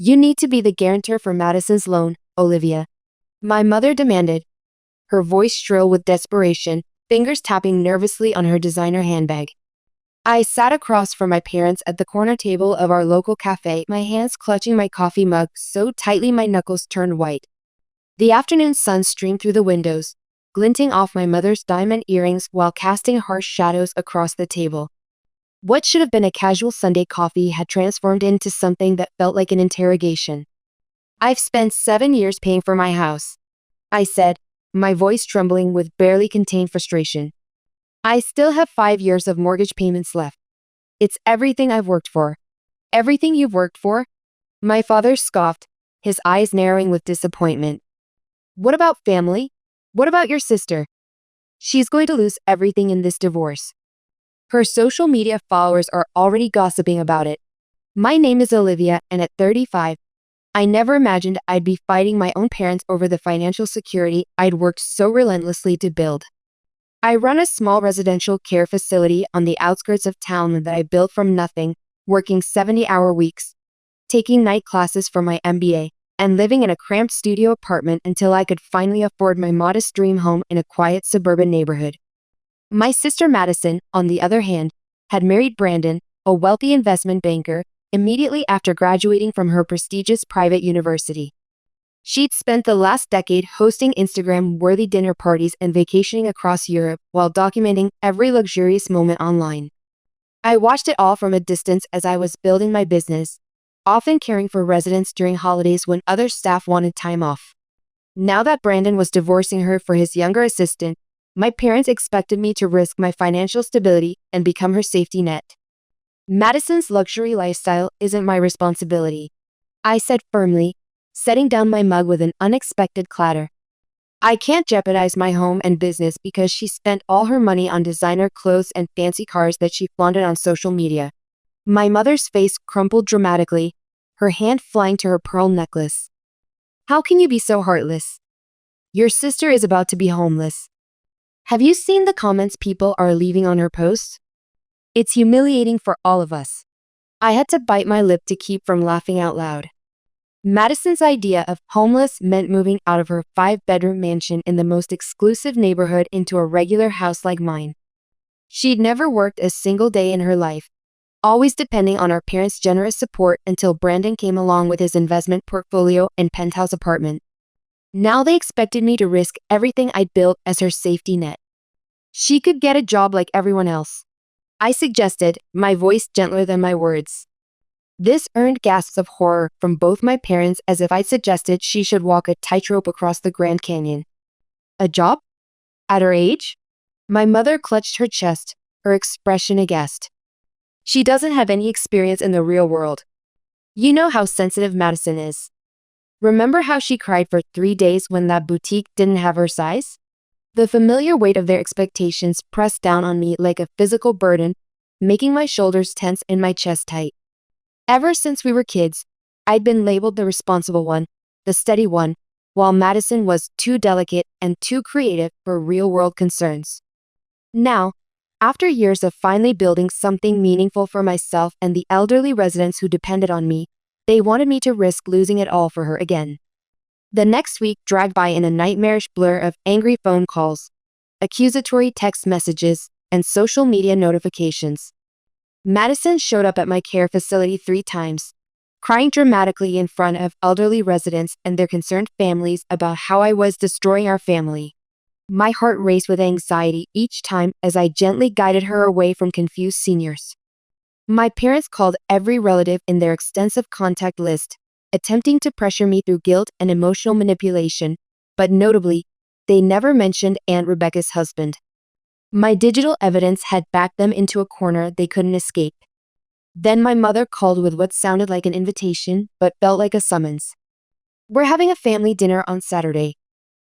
You need to be the guarantor for Madison's loan, Olivia. My mother demanded, her voice shrill with desperation, fingers tapping nervously on her designer handbag. I sat across from my parents at the corner table of our local cafe, my hands clutching my coffee mug so tightly my knuckles turned white. The afternoon sun streamed through the windows, glinting off my mother's diamond earrings while casting harsh shadows across the table. What should have been a casual Sunday coffee had transformed into something that felt like an interrogation. "I've spent 7 years paying for my house," I said, my voice trembling with barely contained frustration. "I still have 5 years of mortgage payments left. It's everything I've worked for." "Everything you've worked for?" My father scoffed, his eyes narrowing with disappointment. "What about family? What about your sister? She's going to lose everything in this divorce. Her social media followers are already gossiping about it. My name is Olivia, and at 35, I never imagined I'd be fighting my own parents over the financial security I'd worked so relentlessly to build. I run a small residential care facility on the outskirts of town that I built from nothing, working 70-hour weeks, taking night classes for my MBA, and living in a cramped studio apartment until I could finally afford my modest dream home in a quiet suburban neighborhood. My sister Madison, on the other hand, had married Brandon, a wealthy investment banker, immediately after graduating from her prestigious private university. She'd spent the last decade hosting Instagram-worthy dinner parties and vacationing across Europe while documenting every luxurious moment online. I watched it all from a distance as I was building my business, often caring for residents during holidays when other staff wanted time off. Now that Brandon was divorcing her for his younger assistant, my parents expected me to risk my financial stability and become her safety net. "Madison's luxury lifestyle isn't my responsibility," I said firmly, setting down my mug with an unexpected clatter. "I can't jeopardize my home and business because she spent all her money on designer clothes and fancy cars that she flaunted on social media." My mother's face crumpled dramatically, her hand flying to her pearl necklace. "How can you be so heartless? Your sister is about to be homeless. Have you seen the comments people are leaving on her posts? It's humiliating for all of us." I had to bite my lip to keep from laughing out loud. Madison's idea of homeless meant moving out of her 5-bedroom mansion in the most exclusive neighborhood into a regular house like mine. She'd never worked a single day in her life, always depending on our parents' generous support until Brandon came along with his investment portfolio and penthouse apartment. Now they expected me to risk everything I'd built as her safety net. She could get a job like everyone else, I suggested, my voice gentler than my words. This earned gasps of horror from both my parents, as if I'd suggested she should walk a tightrope across the Grand Canyon. A job? At her age? My mother clutched her chest, her expression aghast. "She doesn't have any experience in the real world. You know how sensitive Madison is. Remember how she cried for 3 days when that boutique didn't have her size?" The familiar weight of their expectations pressed down on me like a physical burden, making my shoulders tense and my chest tight. Ever since we were kids, I'd been labeled the responsible one, the steady one, while Madison was too delicate and too creative for real-world concerns. Now, after years of finally building something meaningful for myself and the elderly residents who depended on me, they wanted me to risk losing it all for her again. The next week dragged by in a nightmarish blur of angry phone calls, accusatory text messages, and social media notifications. Madison showed up at my care facility 3 times, crying dramatically in front of elderly residents and their concerned families about how I was destroying our family. My heart raced with anxiety each time as I gently guided her away from confused seniors. My parents called every relative in their extensive contact list, attempting to pressure me through guilt and emotional manipulation, but notably, they never mentioned Aunt Rebecca's husband. My digital evidence had backed them into a corner they couldn't escape. Then my mother called with what sounded like an invitation, but felt like a summons. "We're having a family dinner on Saturday.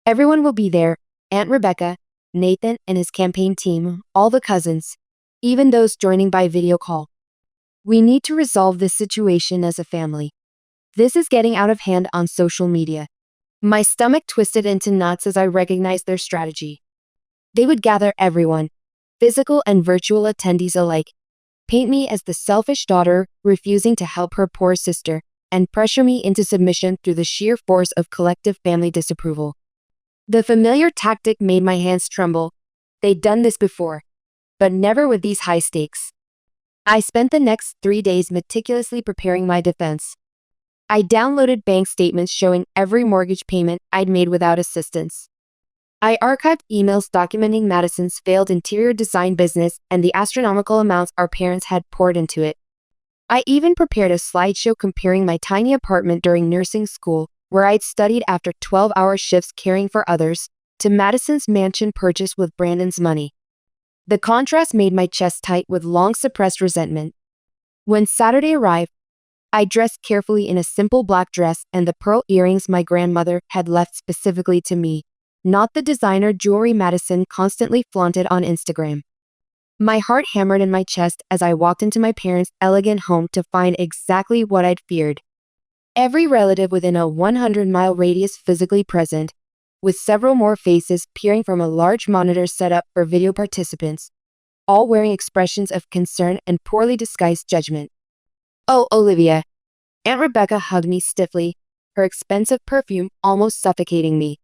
Everyone will be there, Aunt Rebecca, Nathan and his campaign team, all the cousins, even those joining by video call. We need to resolve this situation as a family. This is getting out of hand on social media." My stomach twisted into knots as I recognized their strategy. They would gather everyone, physical and virtual attendees alike, paint me as the selfish daughter refusing to help her poor sister, and pressure me into submission through the sheer force of collective family disapproval. The familiar tactic made my hands tremble. They'd done this before, but never with these high stakes. I spent the next 3 days meticulously preparing my defense. I downloaded bank statements showing every mortgage payment I'd made without assistance. I archived emails documenting Madison's failed interior design business and the astronomical amounts our parents had poured into it. I even prepared a slideshow comparing my tiny apartment during nursing school, where I'd studied after 12-hour shifts caring for others, to Madison's mansion purchased with Brandon's money. The contrast made my chest tight with long-suppressed resentment. When Saturday arrived, I dressed carefully in a simple black dress and the pearl earrings my grandmother had left specifically to me, not the designer jewelry Madison constantly flaunted on Instagram. My heart hammered in my chest as I walked into my parents' elegant home to find exactly what I'd feared. Every relative within a 100-mile radius physically present, with several more faces peering from a large monitor set up for video participants, all wearing expressions of concern and poorly disguised judgment. "Oh, Olivia." Aunt Rebecca hugged me stiffly, her expensive perfume almost suffocating me.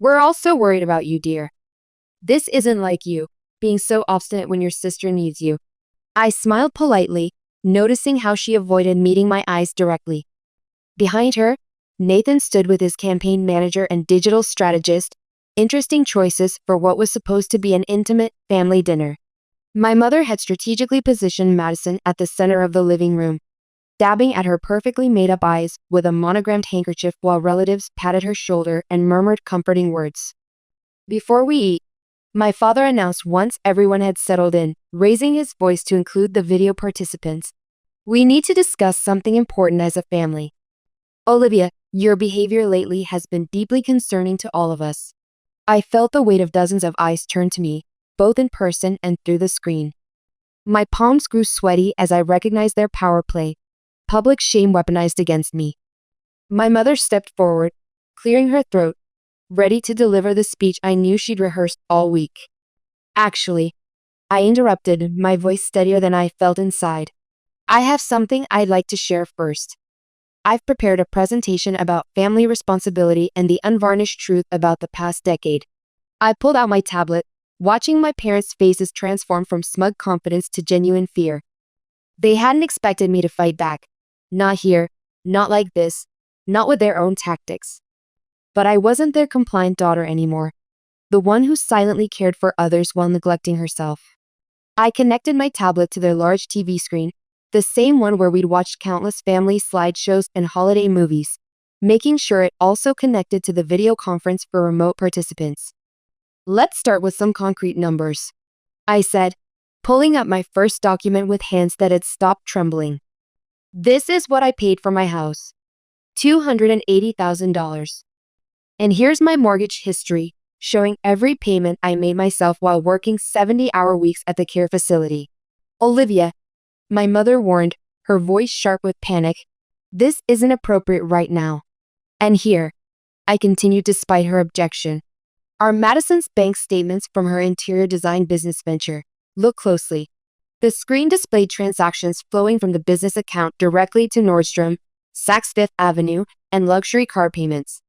"We're all so worried about you, dear. This isn't like you, being so obstinate when your sister needs you." I smiled politely, noticing how she avoided meeting my eyes directly. Behind her, Nathan stood with his campaign manager and digital strategist, interesting choices for what was supposed to be an intimate family dinner. My mother had strategically positioned Madison at the center of the living room, dabbing at her perfectly made-up eyes with a monogrammed handkerchief while relatives patted her shoulder and murmured comforting words. "Before we eat," my father announced once everyone had settled in, raising his voice to include the video participants, "we need to discuss something important as a family. Olivia, your behavior lately has been deeply concerning to all of us." I felt the weight of dozens of eyes turn to me, both in person and through the screen. My palms grew sweaty as I recognized their power play, public shame weaponized against me. My mother stepped forward, clearing her throat, ready to deliver the speech I knew she'd rehearsed all week. "Actually," I interrupted, my voice steadier than I felt inside, "I have something I'd like to share first. I've prepared a presentation about family responsibility and the unvarnished truth about the past decade." I pulled out my tablet, watching my parents' faces transform from smug confidence to genuine fear. They hadn't expected me to fight back. Not here, not like this, not with their own tactics. But I wasn't their compliant daughter anymore, the one who silently cared for others while neglecting herself. I connected my tablet to their large TV screen, the same one where we'd watched countless family slideshows and holiday movies, making sure it also connected to the video conference for remote participants. "Let's start with some concrete numbers," I said, pulling up my first document with hands that had stopped trembling. "This is what I paid for my house. $280,000. And here's my mortgage history, showing every payment I made myself while working 70-hour weeks at the care facility." "Olivia," my mother warned, her voice sharp with panic, "this isn't appropriate right now." "And here," I continued despite her objection, "are Madison's bank statements from her interior design business venture. Look closely." The screen displayed transactions flowing from the business account directly to Nordstrom, Saks Fifth Avenue, and luxury car payments.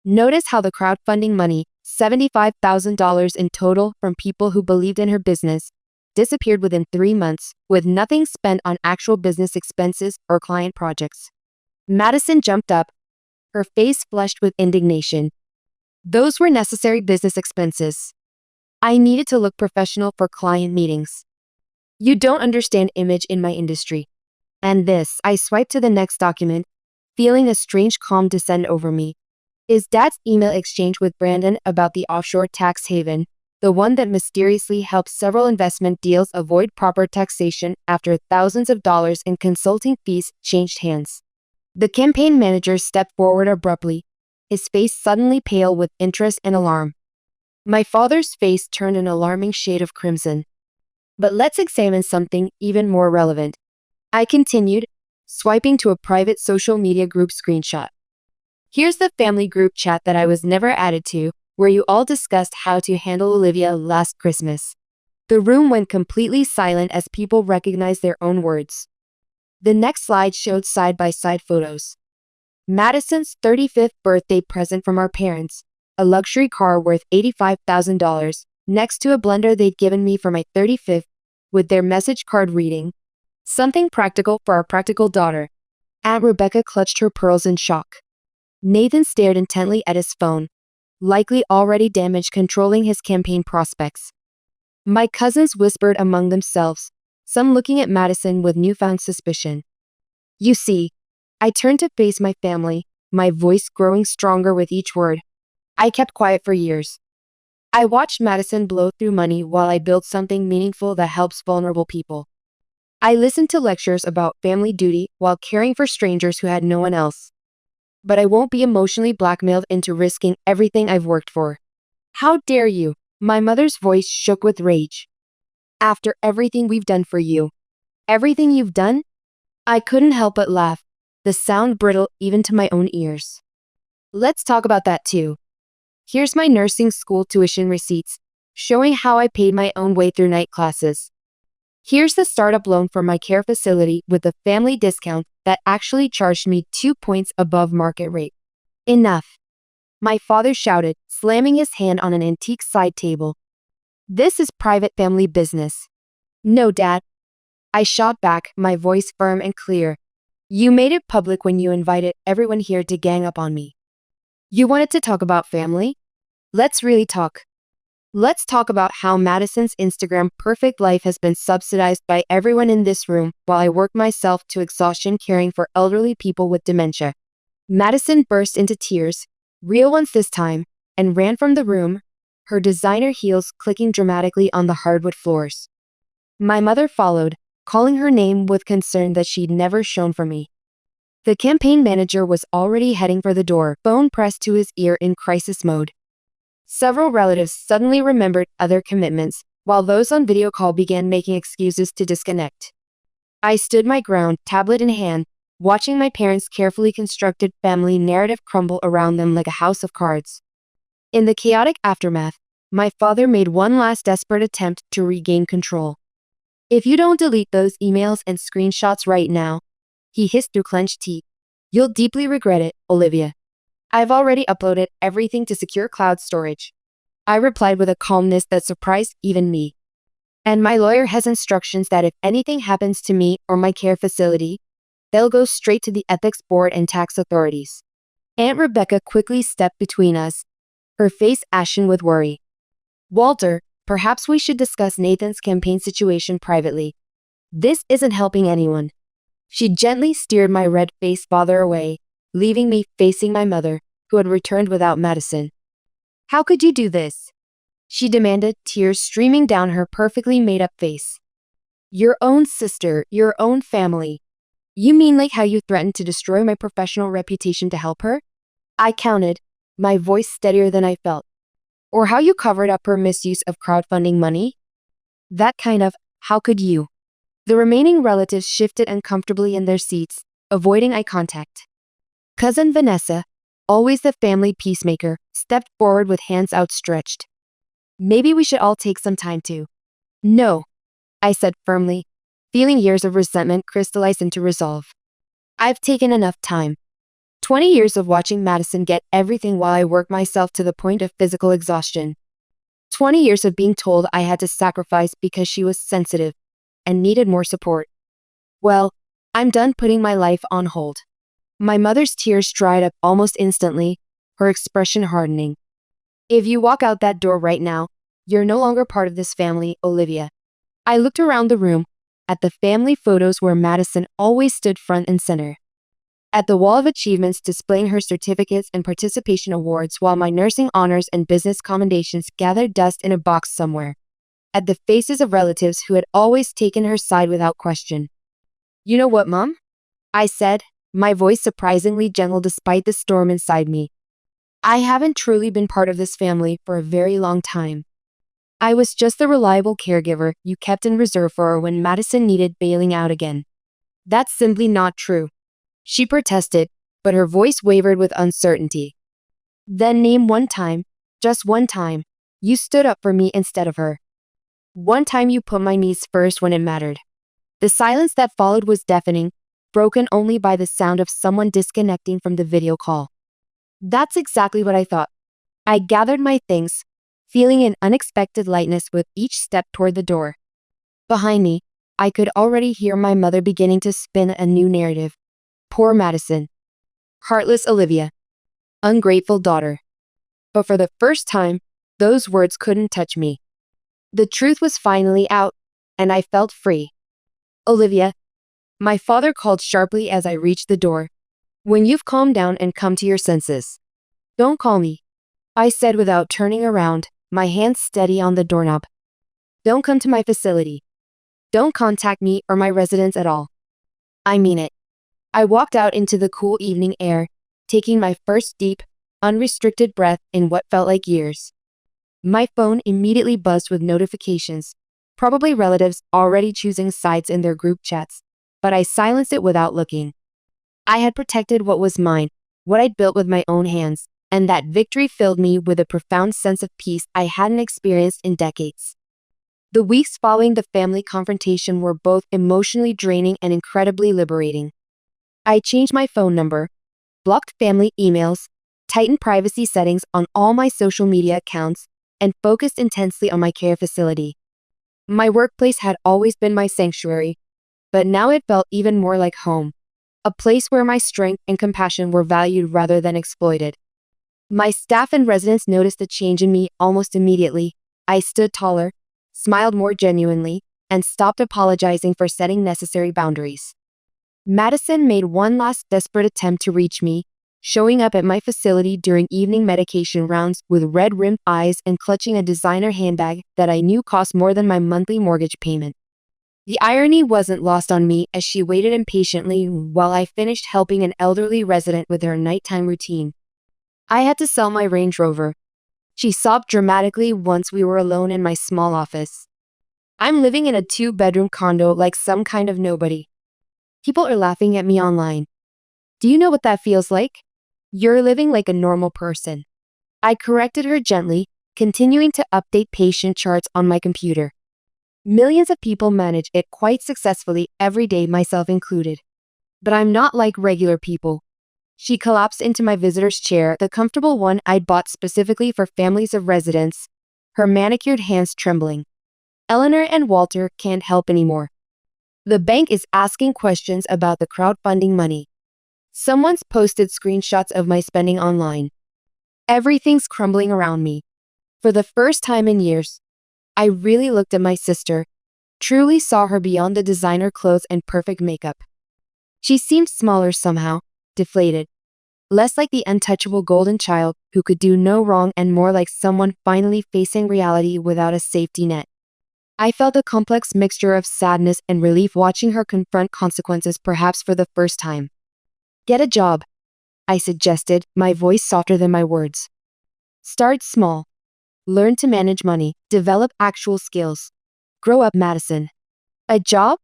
Notice how the crowdfunding money, $75,000 in total from people who believed in her business, disappeared within 3 months, with nothing spent on actual business expenses or client projects. Madison jumped up, her face flushed with indignation. "Those were necessary business expenses. I needed to look professional for client meetings. You don't understand image in my industry." And this, I swiped to the next document, feeling a strange calm descend over me, is Dad's email exchange with Brandon about the offshore tax haven, the one that mysteriously helped several investment deals avoid proper taxation after thousands of dollars in consulting fees changed hands. The campaign manager stepped forward abruptly, his face suddenly pale with interest and alarm. My father's face turned an alarming shade of crimson. "But let's examine something even more relevant," I continued, swiping to a private social media group screenshot. "Here's the family group chat that I was never added to, where you all discussed how to handle Olivia last Christmas." The room went completely silent as people recognized their own words. The next slide showed side-by-side photos. Madison's 35th birthday present from our parents, a luxury car worth $85,000, next to a blender they'd given me for my 35th, with their message card reading, "Something practical for our practical daughter." Aunt Rebecca clutched her pearls in shock. Nathan stared intently at his phone, likely already damaged, controlling his campaign prospects. My cousins whispered among themselves, some looking at Madison with newfound suspicion. "You see," I turned to face my family, my voice growing stronger with each word. "I kept quiet for years. I watched Madison blow through money while I built something meaningful that helps vulnerable people. I listened to lectures about family duty while caring for strangers who had no one else. But I won't be emotionally blackmailed into risking everything I've worked for." "How dare you?" My mother's voice shook with rage. "After everything we've done for you." "Everything you've done?" I couldn't help but laugh, the sound brittle even to my own ears. "Let's talk about that too. Here's my nursing school tuition receipts, showing how I paid my own way through night classes. Here's the startup loan for my care facility with a family discount that actually charged me 2 points above market rate." "Enough," my father shouted, slamming his hand on an antique side table. "This is private family business." "No, Dad," I shot back, my voice firm and clear. "You made it public when you invited everyone here to gang up on me. You wanted to talk about family? Let's really talk. Let's talk about how Madison's Instagram perfect life has been subsidized by everyone in this room while I work myself to exhaustion caring for elderly people with dementia." Madison burst into tears, real ones this time, and ran from the room, her designer heels clicking dramatically on the hardwood floors. My mother followed, calling her name with concern that she'd never shown for me. The campaign manager was already heading for the door, phone pressed to his ear in crisis mode. Several relatives suddenly remembered other commitments, while those on video call began making excuses to disconnect. I stood my ground, tablet in hand, watching my parents' carefully constructed family narrative crumble around them like a house of cards. In the chaotic aftermath, my father made one last desperate attempt to regain control. "If you don't delete those emails and screenshots right now," he hissed through clenched teeth, "you'll deeply regret it, Olivia. I've already uploaded everything to secure cloud storage." I replied with a calmness that surprised even me. "And my lawyer has instructions that if anything happens to me or my care facility, they'll go straight to the ethics board and tax authorities." Aunt Rebecca quickly stepped between us, her face ashen with worry. "Walter, perhaps we should discuss Nathan's campaign situation privately. This isn't helping anyone." She gently steered my red-faced father away, leaving me facing my mother, who had returned without Madison. "How could you do this?" she demanded, tears streaming down her perfectly made-up face. "Your own sister, your own family. You mean like how you threatened to destroy my professional reputation to help her?" I counted, my voice steadier than I felt. "Or how you covered up her misuse of crowdfunding money? That kind of, how could you?" The remaining relatives shifted uncomfortably in their seats, avoiding eye contact. Cousin Vanessa, always the family peacemaker, stepped forward with hands outstretched. "Maybe we should all take some time to." "No," I said firmly, feeling years of resentment crystallize into resolve. "I've taken enough time. 20 years of watching Madison get everything while I work myself to the point of physical exhaustion. 20 years of being told I had to sacrifice because she was sensitive and needed more support. Well, I'm done putting my life on hold." My mother's tears dried up almost instantly, her expression hardening. "If you walk out that door right now, you're no longer part of this family, Olivia." I looked around the room, at the family photos where Madison always stood front and center. At the wall of achievements displaying her certificates and participation awards while my nursing honors and business commendations gathered dust in a box somewhere. At the faces of relatives who had always taken her side without question. "You know what, Mom?" I said, my voice surprisingly gentle despite the storm inside me. "I haven't truly been part of this family for a very long time. I was just the reliable caregiver you kept in reserve for her when Madison needed bailing out again." "That's simply not true," she protested, but her voice wavered with uncertainty. "Then name one time, just one time, you stood up for me instead of her. One time you put my needs first when it mattered." The silence that followed was deafening, broken only by the sound of someone disconnecting from the video call. That's exactly what I thought. I gathered my things, feeling an unexpected lightness with each step toward the door. Behind me, I could already hear my mother beginning to spin a new narrative. Poor Madison. Heartless Olivia. Ungrateful daughter. But for the first time, those words couldn't touch me. The truth was finally out, and I felt free. Olivia, my father called sharply as I reached the door. When you've calmed down and come to your senses. Don't call me, I said without turning around, my hands steady on the doorknob. Don't come to my facility. Don't contact me or my residence at all. I mean it. I walked out into the cool evening air, taking my first deep, unrestricted breath in what felt like years. My phone immediately buzzed with notifications, probably relatives already choosing sides in their group chats, but I silenced it without looking. I had protected what was mine, what I'd built with my own hands, and that victory filled me with a profound sense of peace I hadn't experienced in decades. The weeks following the family confrontation were both emotionally draining and incredibly liberating. I changed my phone number, blocked family emails, tightened privacy settings on all my social media accounts, and focused intensely on my care facility. My workplace had always been my sanctuary, but now it felt even more like home, a place where my strength and compassion were valued rather than exploited. My staff and residents noticed the change in me almost immediately. I stood taller, smiled more genuinely, and stopped apologizing for setting necessary boundaries. Madison made one last desperate attempt to reach me, showing up at my facility during evening medication rounds with red-rimmed eyes and clutching a designer handbag that I knew cost more than my monthly mortgage payment. The irony wasn't lost on me as she waited impatiently while I finished helping an elderly resident with her nighttime routine. I had to sell my Range Rover. She sobbed dramatically once we were alone in my small office. I'm living in a 2-bedroom condo like some kind of nobody. People are laughing at me online. Do you know what that feels like? You're living like a normal person. I corrected her gently, continuing to update patient charts on my computer. Millions of people manage it quite successfully every day, myself included. But I'm not like regular people. She collapsed into my visitor's chair, the comfortable one I'd bought specifically for families of residents, her manicured hands trembling. Eleanor and Walter can't help anymore. The bank is asking questions about the crowdfunding money. Someone's posted screenshots of my spending online. Everything's crumbling around me. For the first time in years, I really looked at my sister, truly saw her beyond the designer clothes and perfect makeup. She seemed smaller somehow, deflated. Less like the untouchable golden child who could do no wrong and more like someone finally facing reality without a safety net. I felt a complex mixture of sadness and relief watching her confront consequences, perhaps for the first time. Get a job, I suggested, my voice softer than my words. Start small. Learn to manage money, develop actual skills. Grow up, Madison. A job?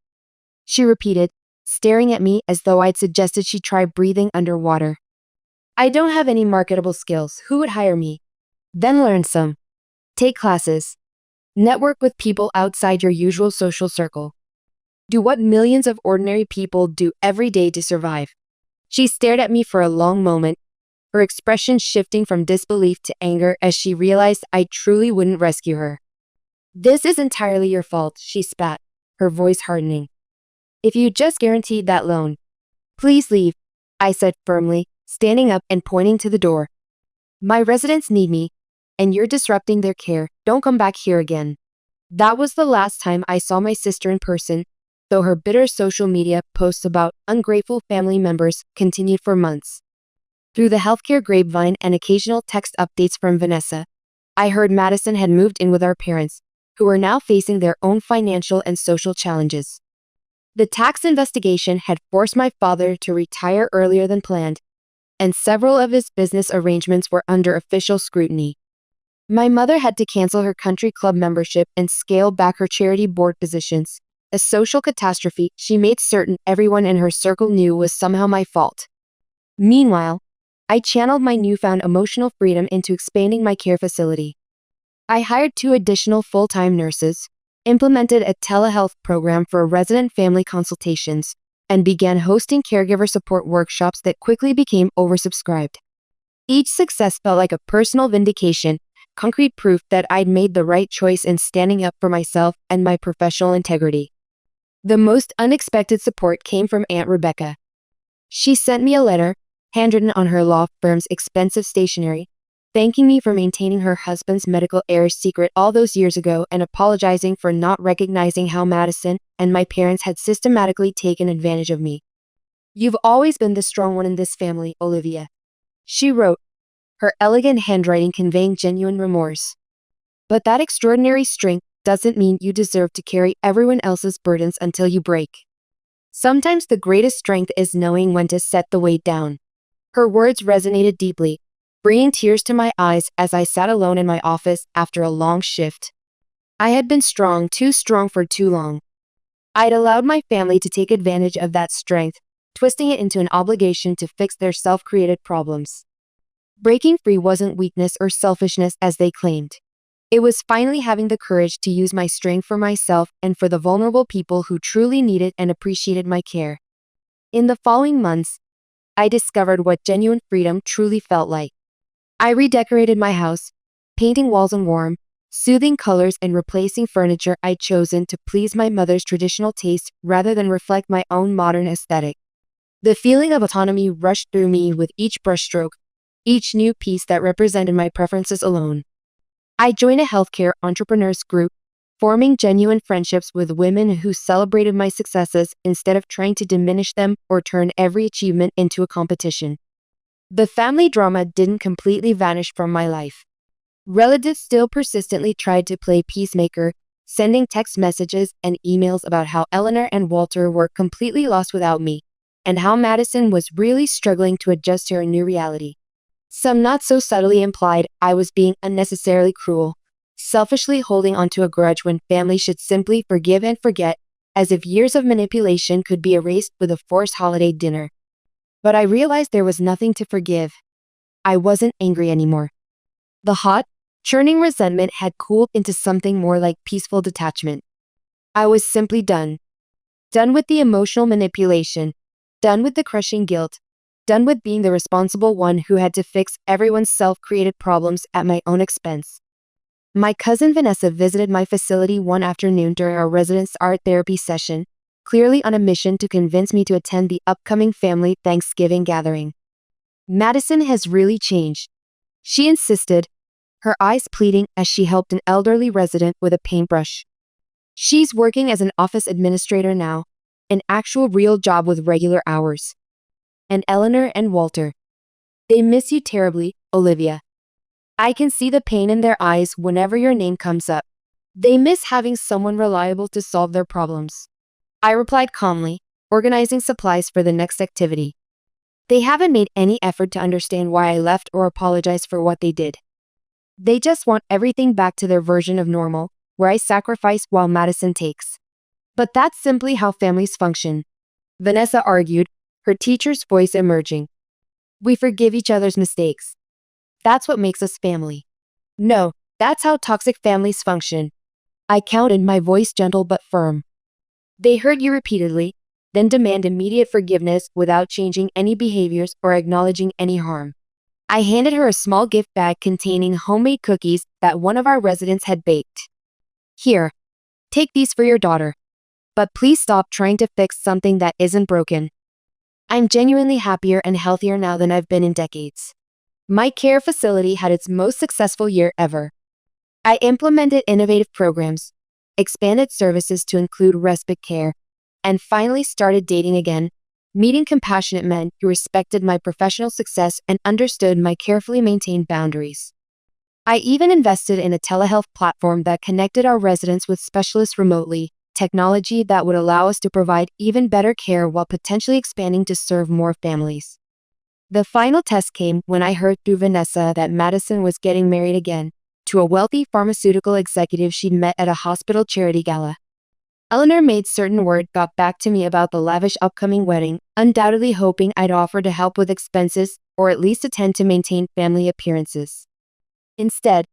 She repeated, staring at me as though I'd suggested she try breathing underwater. I don't have any marketable skills. Who would hire me? Then learn some. Take classes. Network with people outside your usual social circle. Do what millions of ordinary people do every day to survive. She stared at me for a long moment, her expression shifting from disbelief to anger as she realized I truly wouldn't rescue her. This is entirely your fault, she spat, her voice hardening. If you just guaranteed that loan. Please leave, I said firmly, standing up and pointing to the door. My residents need me, and you're disrupting their care. Don't come back here again. That was the last time I saw my sister in person, though her bitter social media posts about ungrateful family members continued for months. Through the healthcare grapevine and occasional text updates from Vanessa, I heard Madison had moved in with our parents, who were now facing their own financial and social challenges. The tax investigation had forced my father to retire earlier than planned, and several of his business arrangements were under official scrutiny. My mother had to cancel her country club membership and scale back her charity board positions. A social catastrophe she made certain everyone in her circle knew was somehow my fault. Meanwhile, I channeled my newfound emotional freedom into expanding my care facility. I hired 2 additional full-time nurses, implemented a telehealth program for resident family consultations, and began hosting caregiver support workshops that quickly became oversubscribed. Each success felt like a personal vindication, concrete proof that I'd made the right choice in standing up for myself and my professional integrity. The most unexpected support came from Aunt Rebecca. She sent me a letter, handwritten on her law firm's expensive stationery, thanking me for maintaining her husband's medical errors secret all those years ago and apologizing for not recognizing how Madison and my parents had systematically taken advantage of me. "You've always been the strong one in this family, Olivia," she wrote, her elegant handwriting conveying genuine remorse. "But that extraordinary strength doesn't mean you deserve to carry everyone else's burdens until you break. Sometimes the greatest strength is knowing when to set the weight down." Her words resonated deeply, bringing tears to my eyes as I sat alone in my office after a long shift. I had been too strong for too long. I'd allowed my family to take advantage of that strength, twisting it into an obligation to fix their self-created problems. Breaking free wasn't weakness or selfishness as they claimed. It was finally having the courage to use my strength for myself and for the vulnerable people who truly needed and appreciated my care. In the following months, I discovered what genuine freedom truly felt like. I redecorated my house, painting walls in warm, soothing colors and replacing furniture I'd chosen to please my mother's traditional taste rather than reflect my own modern aesthetic. The feeling of autonomy rushed through me with each brushstroke, each new piece that represented my preferences alone. I joined a healthcare entrepreneurs group, forming genuine friendships with women who celebrated my successes instead of trying to diminish them or turn every achievement into a competition. The family drama didn't completely vanish from my life. Relatives still persistently tried to play peacemaker, sending text messages and emails about how Eleanor and Walter were completely lost without me, and how Madison was really struggling to adjust to her new reality. Some not so subtly implied I was being unnecessarily cruel, selfishly holding onto a grudge when family should simply forgive and forget, as if years of manipulation could be erased with a forced holiday dinner. But I realized there was nothing to forgive. I wasn't angry anymore. The hot, churning resentment had cooled into something more like peaceful detachment. I was simply done. Done with the emotional manipulation, done with the crushing guilt, done with being the responsible one who had to fix everyone's self-created problems at my own expense. My cousin Vanessa visited my facility one afternoon during our residence art therapy session, clearly on a mission to convince me to attend the upcoming family Thanksgiving gathering. "Madison has really changed," she insisted, her eyes pleading as she helped an elderly resident with a paintbrush. "She's working as an office administrator now, an actual real job with regular hours. And Eleanor and Walter, they miss you terribly, Olivia. I can see the pain in their eyes whenever your name comes up. They miss having someone reliable to solve their problems." I replied calmly, organizing supplies for the next activity. "They haven't made any effort to understand why I left or apologize for what they did. They just want everything back to their version of normal, where I sacrifice while Madison takes. But that's simply how families function," Vanessa argued, her teacher's voice emerging. "We forgive each other's mistakes. That's what makes us family." "No, that's how toxic families function," I countered, my voice gentle but firm. "They hurt you repeatedly, then demand immediate forgiveness without changing any behaviors or acknowledging any harm." I handed her a small gift bag containing homemade cookies that one of our residents had baked. "Here, take these for your daughter. But please stop trying to fix something that isn't broken. I'm genuinely happier and healthier now than I've been in decades." My care facility had its most successful year ever. I implemented innovative programs, expanded services to include respite care, and finally started dating again, meeting compassionate men who respected my professional success and understood my carefully maintained boundaries. I even invested in a telehealth platform that connected our residents with specialists remotely, technology that would allow us to provide even better care while potentially expanding to serve more families. The final test came when I heard through Vanessa that Madison was getting married again, to a wealthy pharmaceutical executive she'd met at a hospital charity gala. Eleanor made certain word got back to me about the lavish upcoming wedding, undoubtedly hoping I'd offer to help with expenses or at least attend to maintain family appearances. Instead,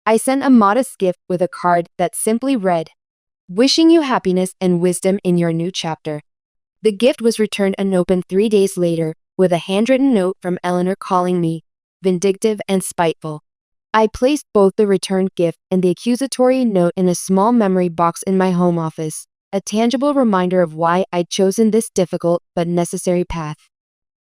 I sent a modest gift with a card that simply read, "Wishing you happiness and wisdom in your new chapter." The gift was returned unopened 3 days later, with a handwritten note from Eleanor calling me vindictive and spiteful. I placed both the returned gift and the accusatory note in a small memory box in my home office, a tangible reminder of why I'd chosen this difficult but necessary path.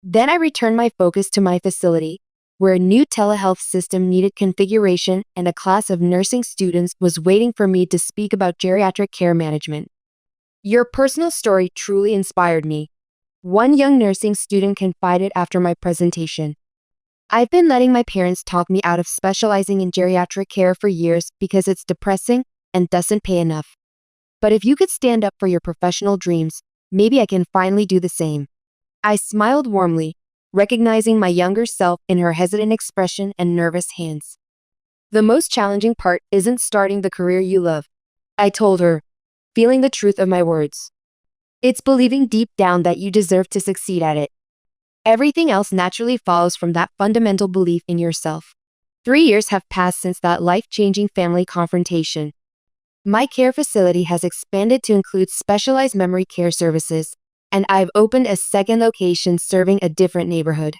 Then I returned my focus to my facility, where a new telehealth system needed configuration and a class of nursing students was waiting for me to speak about geriatric care management. Your personal story truly inspired me. One young nursing student confided after my presentation. I've been letting my parents talk me out of specializing in geriatric care for years because it's depressing and doesn't pay enough. But if you could stand up for your professional dreams, maybe I can finally do the same. I smiled warmly, recognizing my younger self in her hesitant expression and nervous hands. The most challenging part isn't starting the career you love, I told her, feeling the truth of my words. It's believing deep down that you deserve to succeed at it. Everything else naturally follows from that fundamental belief in yourself. 3 years have passed since that life-changing family confrontation. My care facility has expanded to include specialized memory care services, and I've opened a second location serving a different neighborhood.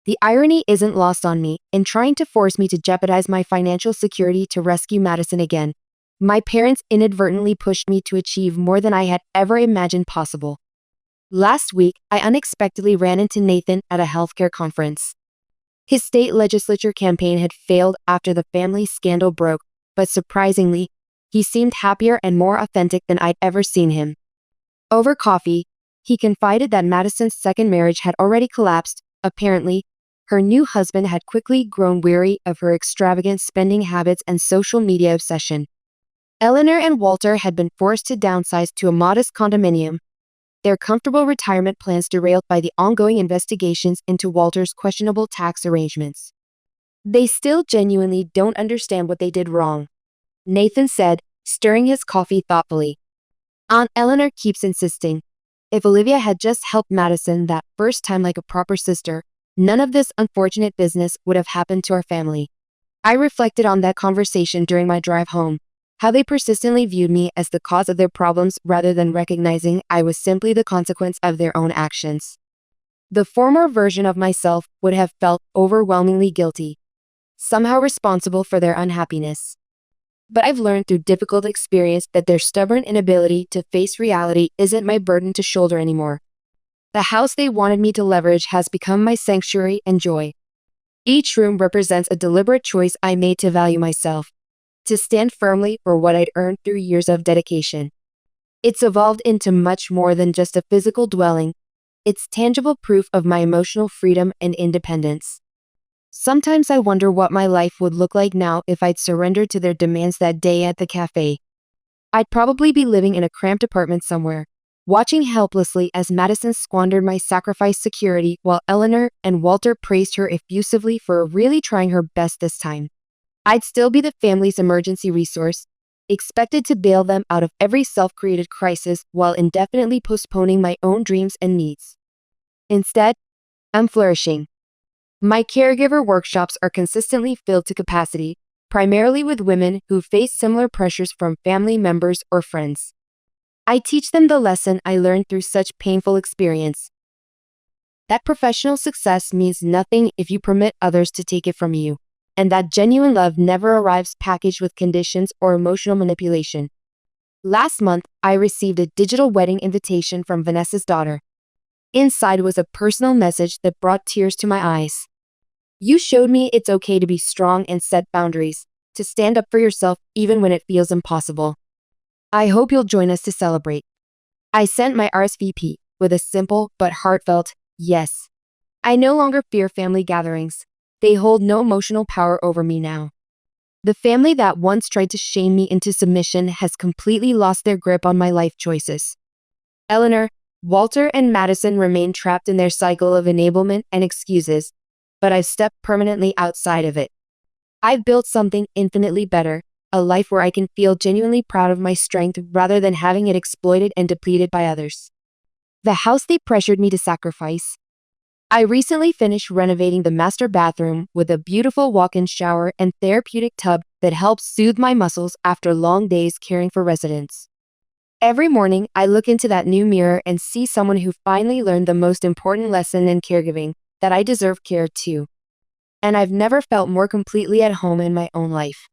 The irony isn't lost on me. In trying to force me to jeopardize my financial security to rescue Madison again, my parents inadvertently pushed me to achieve more than I had ever imagined possible. Last week, I unexpectedly ran into Nathan at a healthcare conference. His state legislature campaign had failed after the family scandal broke, but surprisingly, he seemed happier and more authentic than I'd ever seen him. Over coffee, he confided that Madison's second marriage had already collapsed. Apparently, her new husband had quickly grown weary of her extravagant spending habits and social media obsession. Eleanor and Walter had been forced to downsize to a modest condominium, their comfortable retirement plans derailed by the ongoing investigations into Walter's questionable tax arrangements. They still genuinely don't understand what they did wrong, Nathan said, stirring his coffee thoughtfully. Aunt Eleanor keeps insisting, if Olivia had just helped Madison that first time like a proper sister, none of this unfortunate business would have happened to our family. I reflected on that conversation during my drive home, how they persistently viewed me as the cause of their problems rather than recognizing I was simply the consequence of their own actions. The former version of myself would have felt overwhelmingly guilty, somehow responsible for their unhappiness. But I've learned through difficult experience that their stubborn inability to face reality isn't my burden to shoulder anymore. The house they wanted me to leverage has become my sanctuary and joy. Each room represents a deliberate choice I made to value myself, to stand firmly for what I'd earned through years of dedication. It's evolved into much more than just a physical dwelling. It's tangible proof of my emotional freedom and independence. Sometimes I wonder what my life would look like now if I'd surrendered to their demands that day at the cafe. I'd probably be living in a cramped apartment somewhere, watching helplessly as Madison squandered my sacrificed security while Eleanor and Walter praised her effusively for really trying her best this time. I'd still be the family's emergency resource, expected to bail them out of every self-created crisis while indefinitely postponing my own dreams and needs. Instead, I'm flourishing. My caregiver workshops are consistently filled to capacity, primarily with women who face similar pressures from family members or friends. I teach them the lesson I learned through such painful experience: that professional success means nothing if you permit others to take it from you, and that genuine love never arrives packaged with conditions or emotional manipulation. Last month, I received a digital wedding invitation from Vanessa's daughter. Inside was a personal message that brought tears to my eyes. You showed me it's okay to be strong and set boundaries, to stand up for yourself even when it feels impossible. I hope you'll join us to celebrate. I sent my RSVP with a simple but heartfelt yes. I no longer fear family gatherings. They hold no emotional power over me now. The family that once tried to shame me into submission has completely lost their grip on my life choices. Eleanor, Walter, and Madison remain trapped in their cycle of enablement and excuses, but I've stepped permanently outside of it. I've built something infinitely better, a life where I can feel genuinely proud of my strength rather than having it exploited and depleted by others. The house they pressured me to sacrifice. I recently finished renovating the master bathroom with a beautiful walk-in shower and therapeutic tub that helps soothe my muscles after long days caring for residents. Every morning, I look into that new mirror and see someone who finally learned the most important lesson in caregiving, that I deserve care too. And I've never felt more completely at home in my own life.